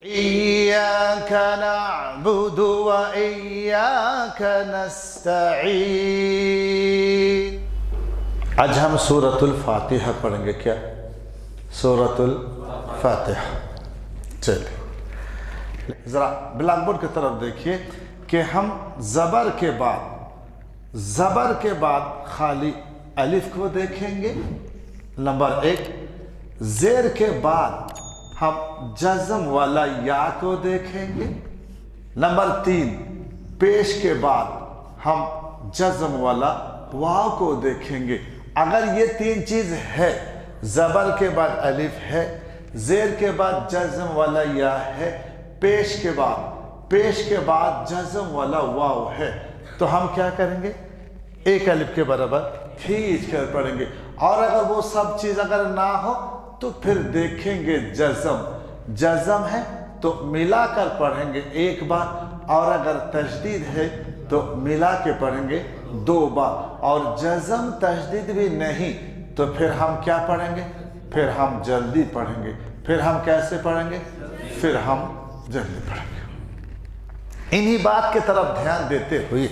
إياك نعبد وإياك نستعين. آج ہم سورۃ الفاتحہ پڑھیں گے. کیا؟ سورۃ الفاتحہ. چلیے ذرا بلیک بورڈ کی طرف دیکھیے کہ ہم زبر کے بعد خالی الف کو دیکھیں گے نمبر 1. زیر کے بعد ہم جزم والا یا کو دیکھیں گے نمبر 3. پیش کے بعد ہم جزم والا واو کو دیکھیں گے. اگر یہ 3 چیز ہے، زبر کے بعد الف ہے، زیر کے بعد جزم والا یا ہے، پیش کے بعد جزم والا واو ہے، تو ہم کیا کریں گے؟ ایک الف کے برابر کھینچ کر پڑھیں گے. اور اگر وہ سب چیز اگر نہ ہو تو پھر دیکھیں گے جزم ہے تو ملا کر پڑھیں گے ایک بار، اور اگر تشدید ہے تو ملا کے پڑھیں گے 2 بار، اور جزم تشدید بھی نہیں تو پھر ہم کیا پڑھیں گے؟ پھر ہم جلدی پڑھیں گے. پھر ہم کیسے پڑھیں گے؟ پھر ہم جلدی پڑھیں گے. انہی بات کی طرف دھیان دیتے ہوئے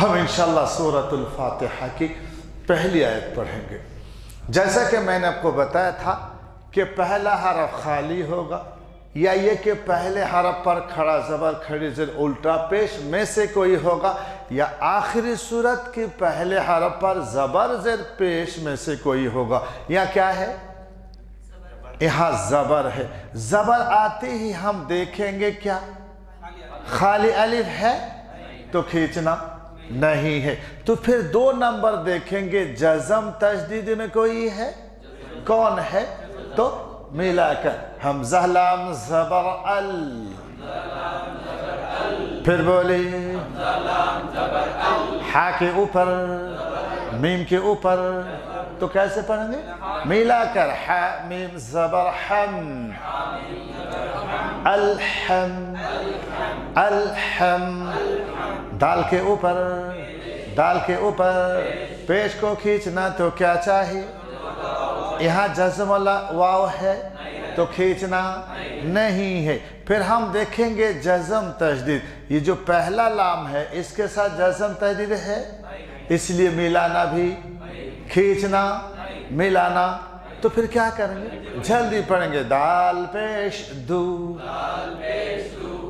ہم انشاءاللہ سورۃ الفاتحہ کی پہلی آیت پڑھیں گے. جیسا کہ میں نے آپ کو بتایا تھا کہ پہلا حرف خالی ہوگا، یا یہ کہ پہلے حرف پر کھڑا زبر کھڑی زیر الٹا پیش میں سے کوئی ہوگا، یا آخری صورت کے پہلے حرف پر زبر زیر پیش میں سے کوئی ہوگا. یا کیا ہے؟ یہاں زبر ہے. زبر آتے ہی ہم دیکھیں گے کیا؟ خالی الف ہے تو کھینچنا نہیں ہے، تو پھر 2 نمبر دیکھیں گے. جزم تشدید میں کوئی ہے؟ کون ہے؟ تو ملا کر حمزہ لام زبر ال. پھر بولے ہا کے اوپر میم کے اوپر، تو کیسے پڑھیں گے؟ ملا کر ہا میم زبر حم الحم الحم. دال کے اوپر پیش کو کھینچنا تو کیا چاہیے؟ یہاں جزم والا واو ہے تو کھینچنا نہیں ہے. پھر ہم دیکھیں گے جزم تشدید. یہ جو پہلا لام ہے اس کے ساتھ جزم تشدید ہے، اس لیے ملانا بھی کھینچنا ملانا. تو پھر کیا کریں گے؟ جلدی پڑھیں گے. دال پیش دو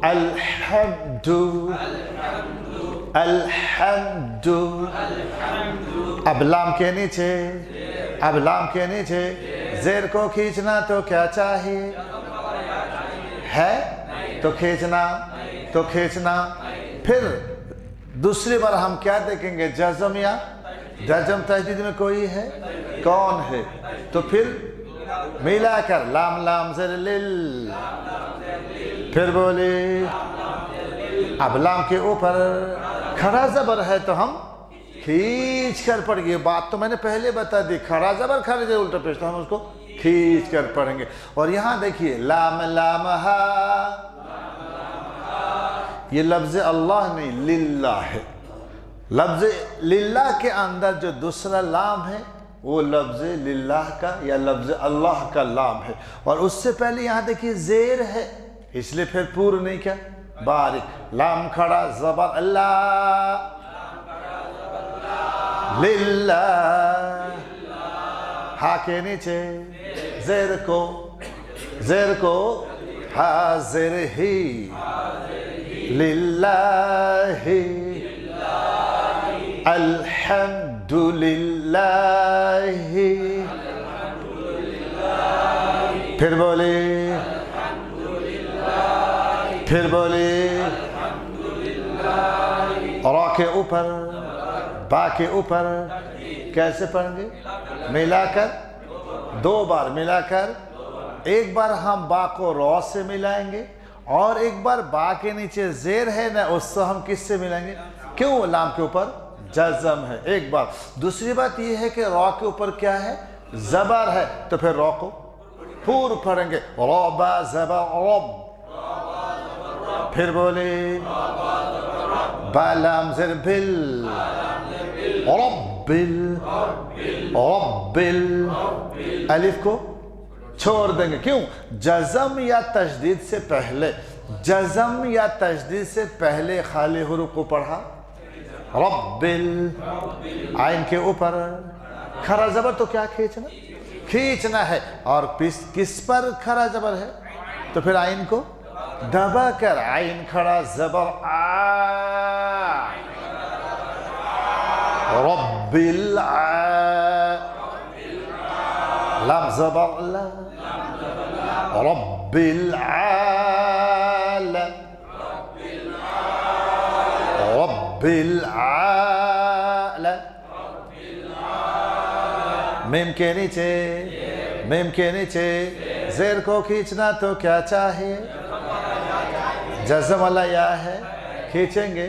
الحمد الحمد. اب لام کے نیچے زیر کو کھینچنا تو کیا چاہیے؟ ہے تو کھینچنا. پھر دوسری بار ہم کیا دیکھیں گے؟ جزم یا جزم تشدید میں کوئی ہے؟ کون ہے؟ تو پھر ملا کر لام لام زیر لل. پھر بولے اب لام کے اوپر کھڑا زبر ہے تو ہم کھینچ کر پڑھیں گے. بات تو میں نے پہلے بتا دی، کھڑا زبر کھڑے زیر الٹا پیش، تو ہم اس کو کھینچ کر پڑھیں گے. اور یہاں دیکھیے لام لام ہا، یہ لفظ اللہ نہیں للہ ہے. لفظ للہ کے اندر جو دوسرا لام ہے وہ لفظ للہ کا یا لفظ اللہ کا لام ہے. اور اس سے پہلے یہاں دیکھیے زیر ہے، اس لیے پھر پور نہیں کیا باریک. لام کھڑا زبر اللہ للہ. ہا کے نیچے زیر کو حاضر ہی للہ الحمد للہ. پھر بولے را کے اوپر با کے اوپر کیسے پڑھیں گے؟ ملا کر 2 بار ملا کر. ایک بار ہم با کو را سے ملائیں گے، اور ایک بار با کے نیچے زیر ہے نا، اس سے ہم کس سے ملائیں گے؟ کیوں؟ لام کے اوپر جزم ہے. ایک بار. دوسری بات یہ ہے کہ را کے اوپر کیا ہے؟ زبر ہے، تو پھر را کو پور پڑھیں گے. را با زبر رب. پھر بولے با لام زیر بل رب الف کو छोड़ देंगे। क्यों? जज़म या तशदीद से पहले, जज़म या तशदीद से पहले खाली हुरूफ को पढ़ा। रब्बिल, आइन के ऊपर खरा जबर तो क्या खींचना, खींचना है। और किस पर खरा जबर है? तो फिर आइन को दबा कर, आइन खड़ा जबर आ, रब्बिल आ, लाम जबर ला, रब्बिल आला, रब्बिल आला। मीम के नीचे, मीम के नीचे ज़ेर को खींचना तो क्या चाहिए? जज़म वाला या है, खींचेंगे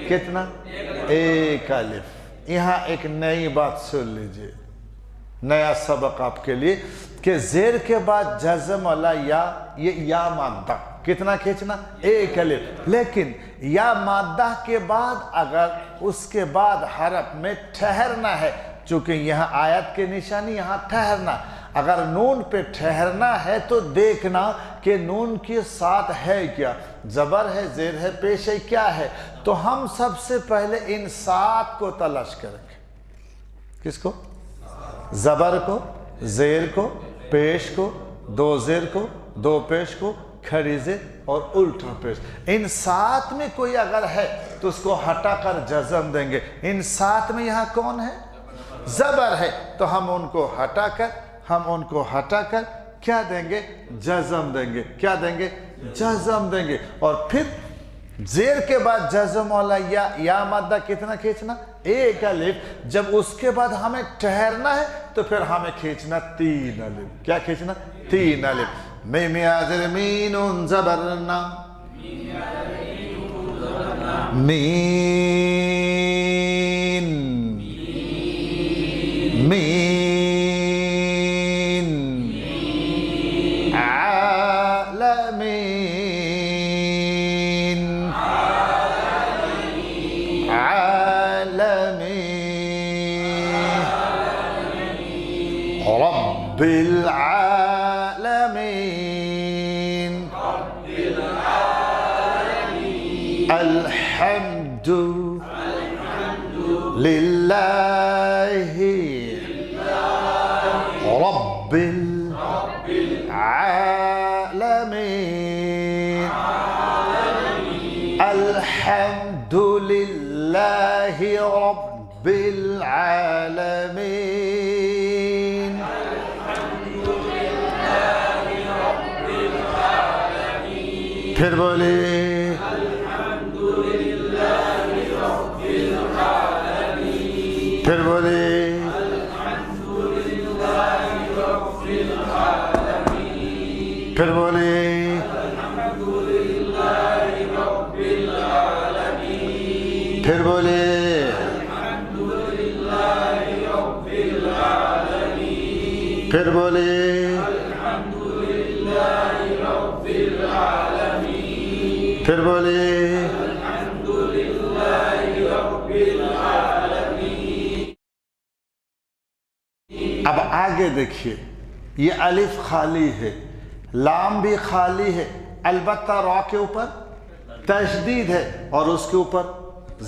कितना? एक अलिफ। यहाँ एक नई बात सुन लीजिए, नया सबक आपके लिए, कि ज़ेर के बाद जज़म वाला या, ये या मादा कितना खींचना? एक अलिफ। लेकिन या मादा के बाद अगर उसके बाद हरफ में ठहरना है, चूंकि यहाँ आयत की निशानी यहाँ ठहरना, अगर नून पे ठहरना है तो देखना कि नून के साथ है क्या, जबर है, ज़ेर है, पेश है, क्या है। तो हम सबसे पहले इन 7 को तलाश करेंगे। किसको? जबर को, ज़ेर को, पेश को, 2 ज़ेर को, 2 पेश को, खड़ी ज़ेर और उल्टा पेश। इन 7 में कोई अगर है तो उसको हटाकर जज़म देंगे। इन 7 में यहाँ कौन है? जबर है, तो हम उनको हटाकर क्या देंगे? जज़म देंगे। क्या देंगे? जज़म देंगे। और फिर ज़ेर के बाद जज़म वाला या मादा कितना खींचना? एक अलिफ। जब उसके बाद हमें ठहरना है तो फिर हमें खींचना 3 अलिफ। क्या खींचना? 3 अलिफ। मीम याज़िर मीनुन ज़बरना, मीन, मीन, بالعالمين الحمد لله رب العالمين الحمد لله رب العالمين پھر بولے الحمدللہ رب العالمین پھر بولے الحمدللہ رب العالمین پھر بولے الحمدللہ رب العالمین پھر بولے الحمدللہ رب العالمین پھر بولے پھر بولے الحمدللہ رب العالمین. اب آگے دیکھیے، یہ الف خالی ہے، لام بھی خالی ہے، البتہ را کے اوپر تشدید ہے اور اس کے اوپر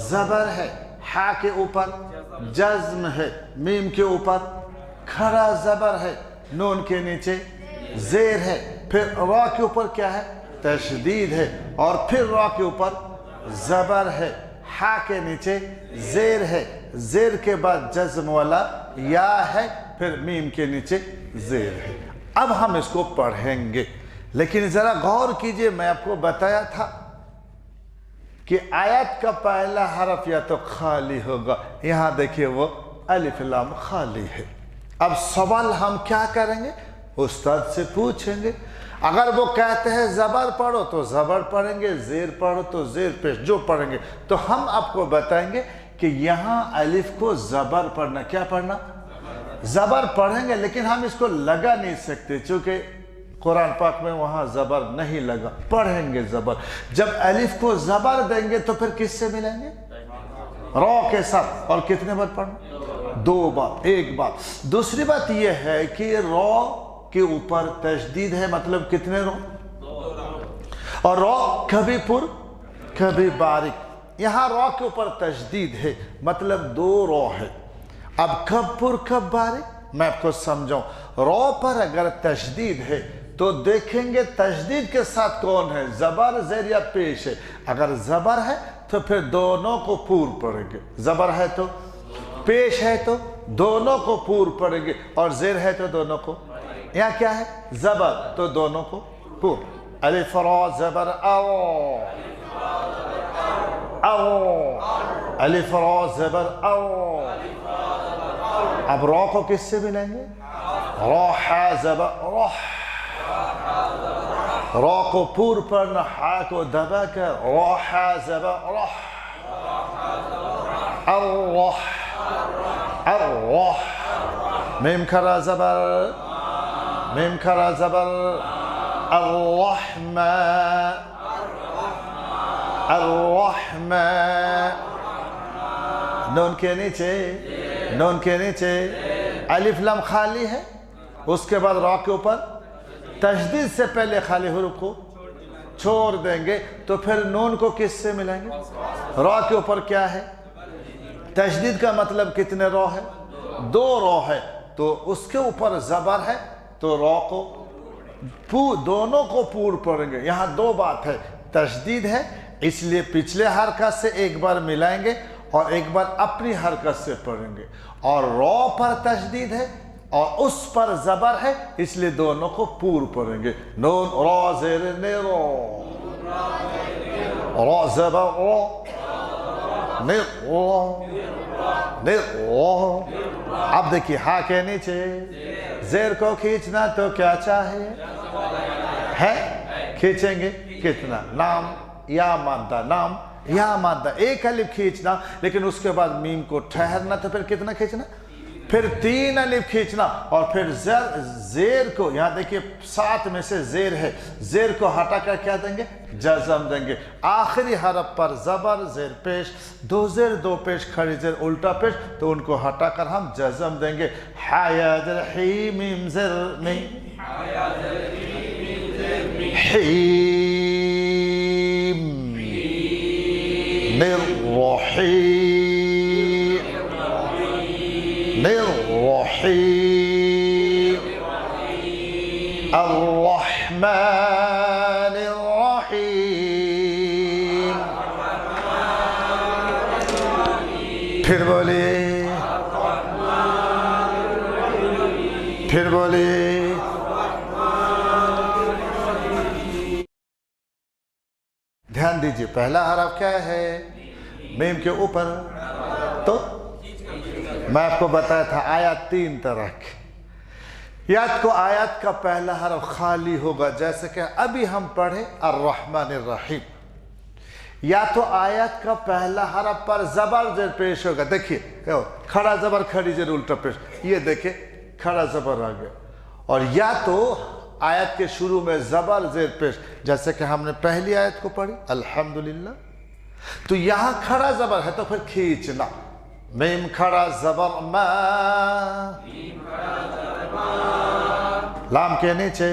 زبر ہے، ہا کے اوپر جزم ہے، میم کے اوپر کھڑا زبر ہے، نون کے نیچے زیر ہے، پھر را کے اوپر کیا ہے؟ تشدید ہے، اور پھر را کے اوپر زبر ہے، ہا کے نیچے زیر ہے، زیر کے بعد جزم والا یا ہے، پھر میم کے نیچے زیر ہے. اب ہم اس کو پڑھیں گے، لیکن ذرا غور کیجئے، میں آپ کو بتایا تھا کہ آیت کا پہلا حرف یا تو خالی ہوگا. یہاں دیکھیے وہ الف لام خالی ہے. اب سوال ہم کیا کریں گے؟ استاد سے پوچھیں گے. اگر وہ کہتے ہیں زبر پڑھو تو زبر پڑھیں گے، زیر پڑھو تو زیر پیش جو پڑھیں گے. تو ہم آپ کو بتائیں گے کہ یہاں الف کو زبر پڑھنا، کیا پڑھنا؟ زبر پڑھیں گے، لیکن ہم اس کو لگا نہیں سکتے چونکہ قرآن پاک میں وہاں زبر نہیں لگا. پڑھیں گے زبر. جب الف کو زبر دیں گے تو پھر کس سے ملیں گے؟ را کے ساتھ. اور کتنے بار پڑھنا؟ 2 بار. ایک بات. دوسری بات یہ ہے کہ را के ऊपर तशदीद है, मतलब कितने रो, और रो कभी पुर कभी बारिक, यहाँ रो के ऊपर तशदीद है, मतलब दो रो है। अब कब पुर कब बारिक मैं आपको समझाऊं। रो पर अगर तशदीद है तो देखेंगे तशदीद के साथ कौन है, जबर ज़ेर या पेश है। अगर जबर है तो फिर दोनों को पूर्व पढ़ेंगे, जबर है तो, पेश है तो दोनों को पूर्व पढ़ेंगे, और ज़ेर है तो दोनों को। यहाँ क्या है, जबर तो दोनों को पूर्व। अलिफ रा जबर आओ, आओ, अलिफ रा जबर आओ। अब रा को किससे मिलाएंगे, रा हा जबर रोह, रा को पूर्व पढ़ना, हा को दबा कर, रा हा जबर रोह, अल्लाह, अल्लाह। मीम खरा जबर, मीम खरा जबर, अर्रहमा, अर्रहमा। नून के नीचे, नून के नीचे अलिफ लम खाली है, उसके बाद रा के ऊपर तशदीद से पहले खाली हुरूफ को छोड़ देंगे, तो फिर नून को किससे मिलाएंगे, रा के ऊपर क्या है, तशदीद का मतलब कितने रो है, दो रो है, तो उसके ऊपर जबर है तो रो को दोनों को पूर्व पढ़ेंगे। यहाँ दो बात है, तशदीद है इसलिए पिछले हरकत से एक बार मिलाएंगे और एक बार अपनी हरकत से पढ़ेंगे, और रो पर तशदीद है और उस पर जबर है इसलिए दोनों को पूर्व पढ़ेंगे। नून रो ज़ेर ने रो, रो जबर रो, ने रो, ने रो। अब देखिए हा के नीचे ज़ेर को खींचना तो क्या चाहिए है, खींचेंगे कितना, नाम या मादा, नाम या मादा, एक अलिफ खींचना, लेकिन उसके बाद मीम को ठहरना, तो फिर कितना खींचना, फिर तीन अलिफ खींचना, और फिर ज़ेर को, यहाँ देखिए सात में से ज़ेर है, ज़ेर को हटा कर क्या देंगे, जज़म देंगे। आखिरी हरफ पर ज़बर ज़ेर पेश, दो ज़ेर दो पेश, खड़ी ज़ेर उल्टा पेश, तो उनको हटा कर हम जज़म देंगे। हाया ज़ेर ही मीम ज़ेर में, हीम निर्रही, निर्रही, अर्रहमान अर्रहीम। फिर बोलिए, फिर बोलिए, ध्यान दीजिए पहला हरफ क्या है, मीम के ऊपर, तो मैं आपको बताया था आयत तीन तरह की, याद को आयत का पहला हरफ खाली होगा, जैसे कि अभी हम पढ़े अर्रहमान अर्रहीम, या तो आयत का पहला हरफ पर जबर ज़ेर पेश होगा, देखिए खड़ा जबर खड़ी ज़ेर उल्टा पेश, ये देखिए खड़ा जबर आ गया, और या तो आयत के शुरू में जबर ज़ेर पेश, जैसे कि हमने पहली आयत को पढ़ी अल्हम्दुलिल्लाह, तो यहाँ खड़ा जबर है तो फिर खींचना, मीम खड़ा जबर मा, लाम के नीचे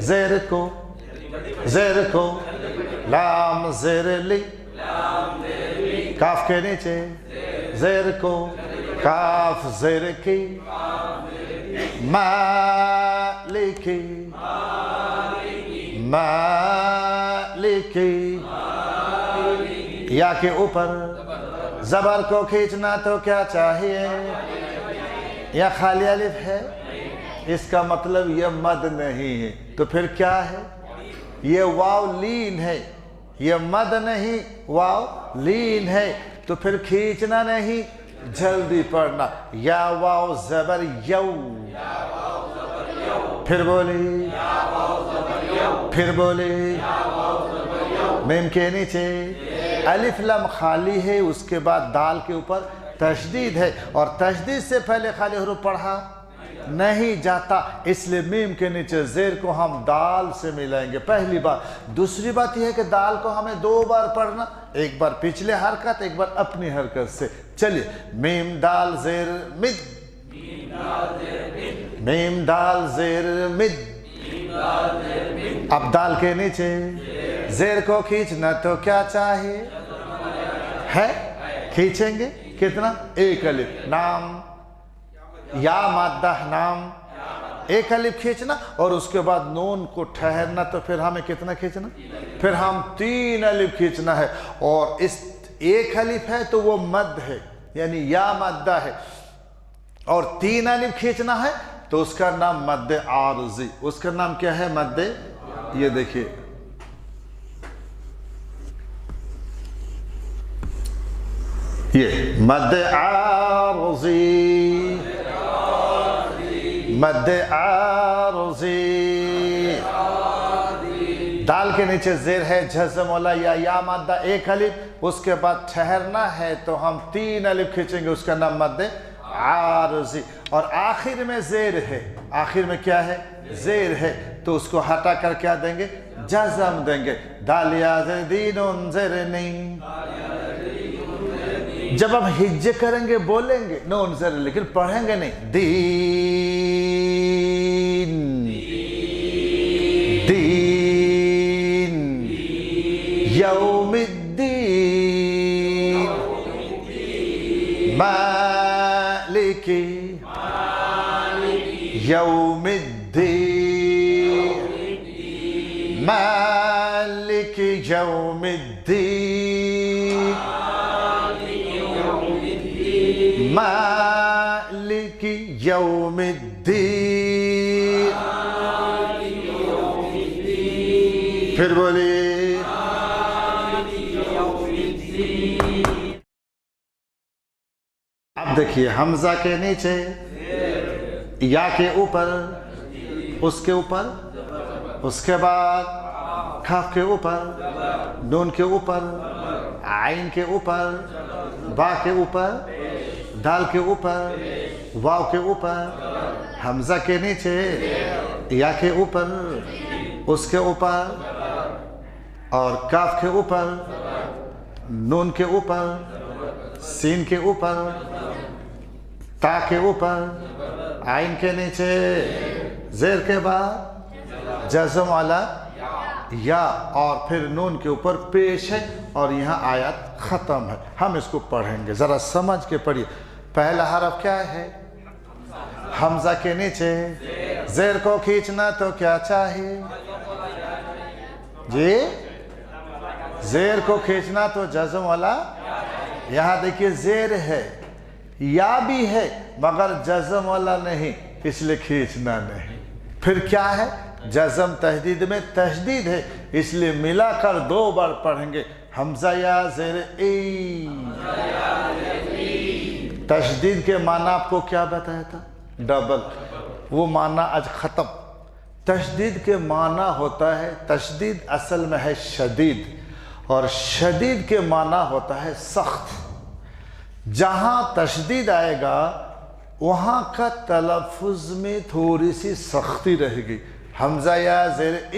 ज़ेर को, लाम ज़ेर ली, काफ के नीचे ज़ेर को, काफ ज़ेर की, मालिकी, मालिकी। या के ऊपर जबर को खींचना तो क्या चाहिए, या खाली अलिफ है, इसका मतलब यह मद नहीं है, तो फिर क्या है, ये वाव लीन है, ये मद नहीं वाव लीन है, तो फिर खींचना नहीं, जल्दी पढ़ना, या वाव जबर यौ, फिर बोली, फिर बोली, मीम के नीचे अलिफ लम खाली है, उसके बाद दाल के ऊपर तशदीद है, और तशदीद से पहले खाली हुरूफ पढ़ा नहीं जाता, इसलिए मीम के नीचे ज़ेर को हम दाल से मिलाएंगे, पहली बात। दूसरी बात यह है कि दाल को हमें दो बार पढ़ना, एक बार पिछले हरकत, एक बार अपनी हरकत से। चलिए मीम दाल ज़ेर मिद, मीम दाल जेर मिद, अब दाल के नीचे जेर को खींचना तो क्या चाहिए है, खींचेंगे कितना, एक अलिफ, नाम या माद्दा नाम, एक अलिफ खींचना और उसके बाद नून को ठहरना, तो फिर हमें कितना खींचना, फिर हम 3 अलिफ खींचना है। और इस एक अलिफ है तो वो मद है यानी या मद्दा है, और 3 अलिफ खींचना है तो उसका नाम मद आरजी, उसका नाम क्या है, मद, ये देखिए ये मद आरजी, मद आरजी। दाल के नीचे जेर है जज़म वाला या माद्दा एक अलिफ, उसके बाद ठहरना है तो हम 3 अलिफ खींचेंगे, उसका नाम मद आरजी। और आखिर में जेर है, आखिर में क्या है, जेर है, तो उसको हटा कर क्या देंगे, जज़म देंगे, दालिया ज़दीनुन ज़रनी। जब हम हिज्जे करेंगे बोलेंगे नून ज़र, लेकिन पढ़ेंगे नहीं, दीन दीन यौमिद्दीन मालिकी यौमिद्दीन मालिकी यौमिद्दीन मालिकी यौमिद्दीन। फिर बोलिए, अब देखिए हमजा के नीचे, या के ऊपर, उसके ऊपर, उसके बाद खाफ के ऊपर, नून के ऊपर, आइन के ऊपर, बा के ऊपर, दाल के ऊपर, वाव के ऊपर, हमजा के नीचे, या के ऊपर, उसके ऊपर, और काफ के ऊपर, नून के ऊपर, सीन के ऊपर, ता के ऊपर, आइन के नीचे, जेर के बाद जज़म वाला या, और फिर नून के ऊपर पेश है, और यहाँ आयत ख़त्म है। हम इसको पढ़ेंगे, ज़रा समझ के पढ़िए। पहला हरफ क्या है, हमजा के नीचे जेर को खींचना तो क्या चाहिए जी, जेर को खींचना तो जज़म वाला, यहाँ देखिए जेर है, या भी है मगर जज़म वाला नहीं, इसलिए खींचना नहीं। फिर क्या है, जज़म तहदीद में तशदीद है, इसलिए मिलाकर 2 बार पढ़ेंगे, हमजा या ज़ेर ई। तशदीद के माना आपको क्या बताया था, डबल, वो माना आज ख़त्म। तशदीद के माना होता है, तशदीद असल में है शदीद, और शदीद के माना होता है सख्त। जहाँ तशदीद आएगा वहाँ का तलफ़ुज़ में थोड़ी सी सख्ती रहेगी। हमजा या ज़ेर ई,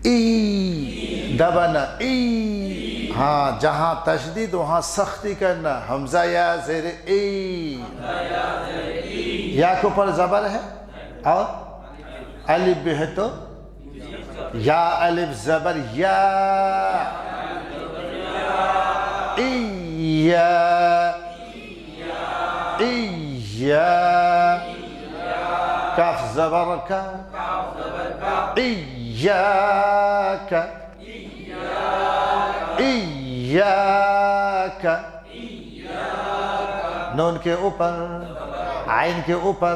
ई दबाना ई, हाँ जहाँ तशदीद वहाँ सख्ती करना, हमजा या ज़ेर ई। या के ऊपर ज़बर है और अलिफ भी है, तो या अलिफ ज़बर या, इया इया, काफ ज़बर का, इय्याका इय्याका, नून के ऊपर, आइन के ऊपर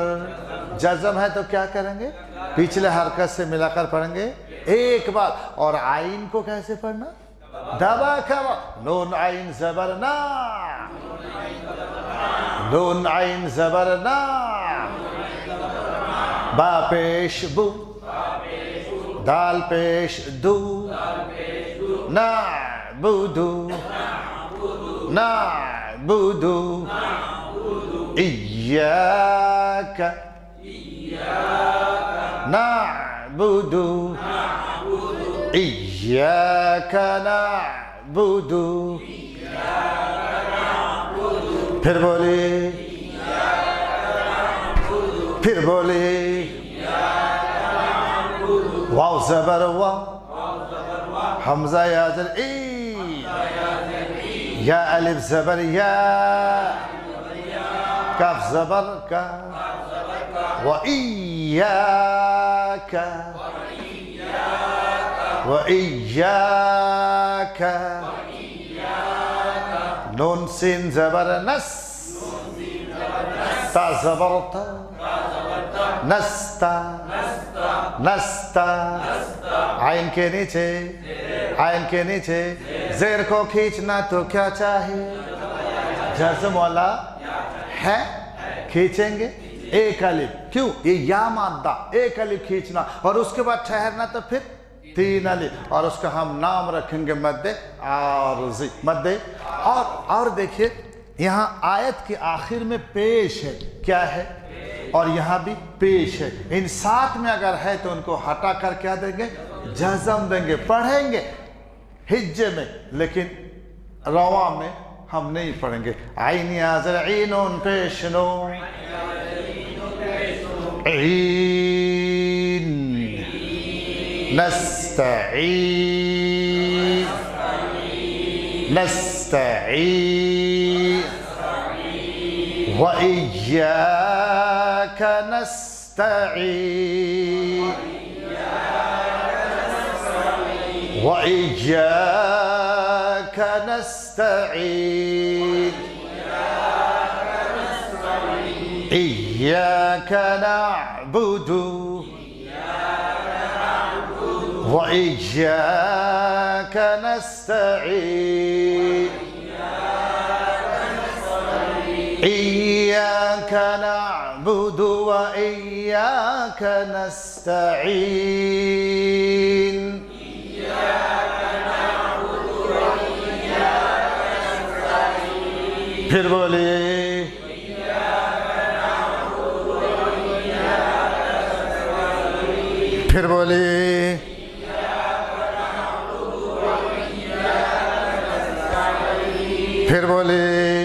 जज़म है तो क्या करेंगे, पिछले हरकत से मिलाकर पढ़ेंगे एक बार। और आइन को कैसे पढ़ना, दबा कर, नून आइन ज़बर ना, नून आइन ज़बर ना, बा पेश बू, दाल पेश दू, ना बुदू, ना बुदू, इय्याका नअबुदु, इय्याका नअबुदु। फिर बोलिए, फिर बोलिए। वाव ज़बर वाव, हमज़ा या ज़र ई, या अलिफ ज़बर या, काफ ज़बर का, व इय्याका, व इय्याका। नून सीन ज़बर नस, ता ज़बर ता, नस्ता, नस्ता। आइन के नीचे, आइन के नीचे ज़ेर को खींचना तो क्या चाहिए? जज़्म वाला है, खींचेंगे एक अलिफ। क्यों? ये या मादा, एक अलिफ खींचना और उसके बाद ठहरना, तो फिर 3 अलिफ, और उसका हम नाम रखेंगे मद्दे आरज़ी, मद्दे। और देखिए यहाँ आयत के आखिर में पेश है, क्या है? और यहाँ भी पेश है। इन साथ में अगर है तो उनको हटा कर क्या देंगे? जज़म देंगे। पढ़ेंगे हिज्जे में, लेकिन रवा में हम नहीं पढ़ेंगे। आइन याज़र ईनुन पेश नो, ईन, नस्तईन, नस्तईन, व इय्याका नस्तईन, व इय्याका नस्तईन, इय्याका नअबुदु, व इय्याका नस्तईन, इय्याका नअबुदु व इय्याका नस्तईन। फिर बोलिए, फिर बोलिए, फिर बोलिए।